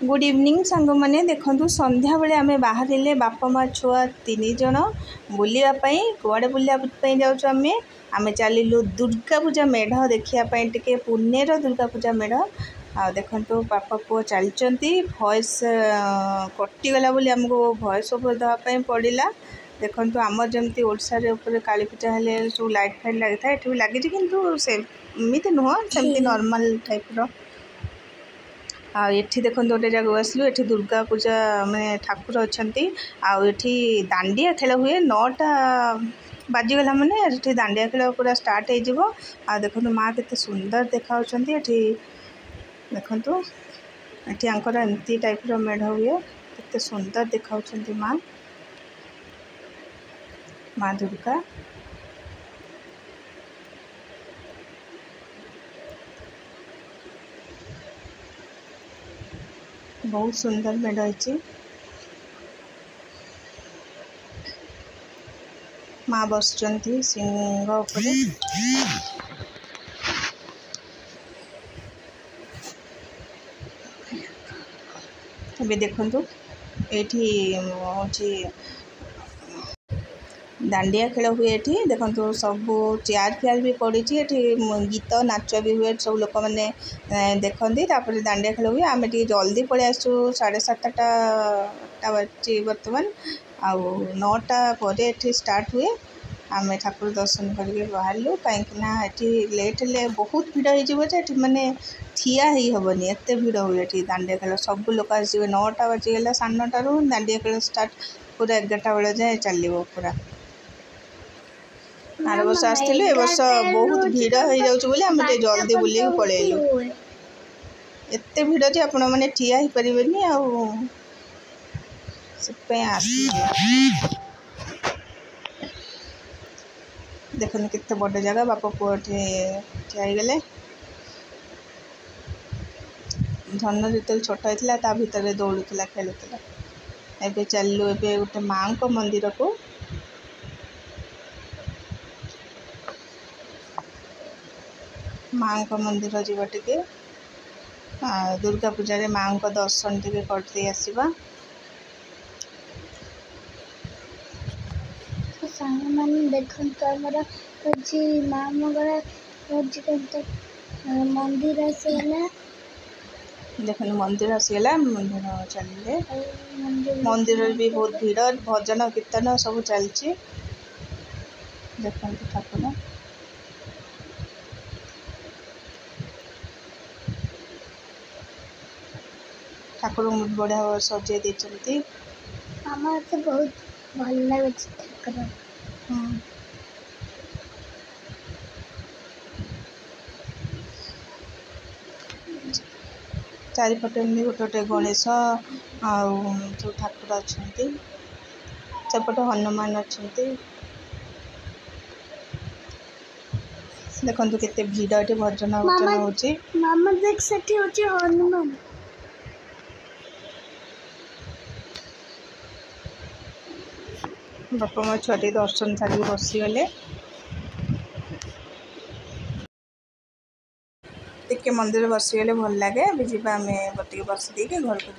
good evening सांग मैंने देखु संध्या बेले आम बाहर बापा माँ छुआ 3 जन बुलापाई कड़े बुलापाई जाऊँ आम चलू दुर्गा पूजा मेढ़ देखापी टे पुणेर दुर्गा पूजा मेढ़ आ देखु बापा पुओ चलती भॉइस कटिगला आमको भॉइस ओवर देवाई पड़ा देखु आमर जमी ओडार काली पूजा हेले सब लाइट फाइट लगी था ये लगी कितु सेमती नुह सेमती नॉर्मल टाइप आठी देखो गोटे जगह आसलु ये दुर्गा पूजा माने ठाकुर अच्छा आठी दांडिया खेल हुए 9टा बाजीगला मैंने ये दांडिया खेल पूरा स्टार्ट हो देखो माँ के सुंदर देखा ये देखु ये आंकर एमती टाइप मेढ़ हुए के सुंदर देखा माँ माँ दुर्गा बहुत सुंदर मेढ़ है माँ बस सिंह उपरे अभी देखु ये दांडिया खेल हुए ये देखो सब चेयर फेयर भी पड़ी गीत नाच भी हुए सब लोक मैंने देखती दांडिया खेल हुए आम जल्दी पलि आसु 7:30 बजे बर्तमान आउ 9टा पर स्टार्ट हुए आम ठाकुर दर्शन करके बाहरलु कहीं लेट हेले बहुत भिड़ हो माने ठिया ही हेनी एत भिड़ हुए दांडिया खेल सब लोक आसवे 9टा बजीगला 9:30 दांडिया खेल स्टार्ट पूरा 11टा बेले जाए चलो पूरा आर वर्ष आसलु ए वर्ष बहुत भिड़ हो जाऊँ आम जल्दी बुले पलैलु एत भिड़ जे आपण मैंने ठिया ही पारे आस देखो कितने बड़ जगह बापा पुओ ठियागले धन जो छोट होता भितर दौड़ूला खेलुला एवं चलू ए गोटे माँ को मंदिर को माँ को मंदिर जीवा टे दुर्गा पूजा रे माँ को दर्शन टे करते आसवा सामान देखो आमर माँ मगरा मंदिर आसगला देखो मंदिर आसगला मंदिर चलिए मंदिर भी बहुत भीड़ भजन कीर्तन सब चलची देखो ठाकुर ठाकुर बहुत बढ़िया सजे देते आमार तो बहुत भल लगे ठाकुर चारिपटे गोटे गोटे गणेश आउ ठाकुर अच्छा सेपटे हनुमान अच्छा देखो केते भीड़ ये भजन वचन होची मामा देख सेठी होची हनुमान बापा माँ छुआटी दर्शन सारी बसीगले टे मंदिर बसीगले भल लगे अभी जी आम बटे बस दे घर को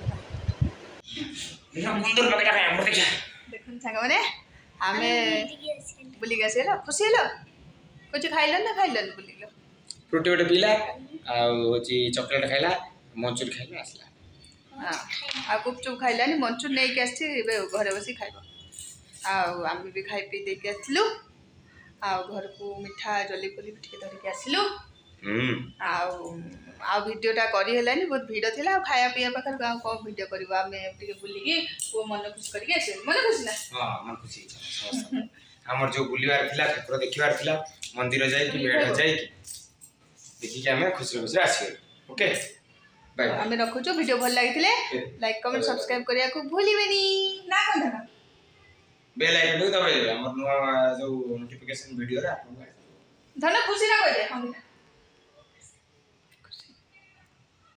देखो सांग मैंने आम बुलिक आसगल खुशी हेलो कुछ खाइल ना खाइल बुलिक फ्रूटी गोटे पीला चॉकलेट खाइला मंचूर खाइला आसला हाँ गुपचुप खाइलानी मंचूर नहीं कि आसी घरे बस खाइब आम भी खाई पी देके आसलु घर को मिठा जली पोली टे धरिक आसलु भिडियोटा करहलानी बहुत भिड़ थी खाया पीया पाखे कौन भिडियो कर बुलिकी पु मन खुश करके आस मन खुश ना हाँ मन खुशी आमर जो बुलवार थिला ठाकुर देखिबार थिला मंदिर जाई कि मेढ़ जाई देखि कि हमें खुशी खुशी आसीगल ओके बाय आम रखुचु वीडियो भल लगी लाइक कमेंट सब्सक्राइब करिया को भूलिबेनी ना कोन बेल आइकन दबाइले हमर नुवा जो नोटिफिकेशन वीडियो रे आपन धन खुशी ना कह दे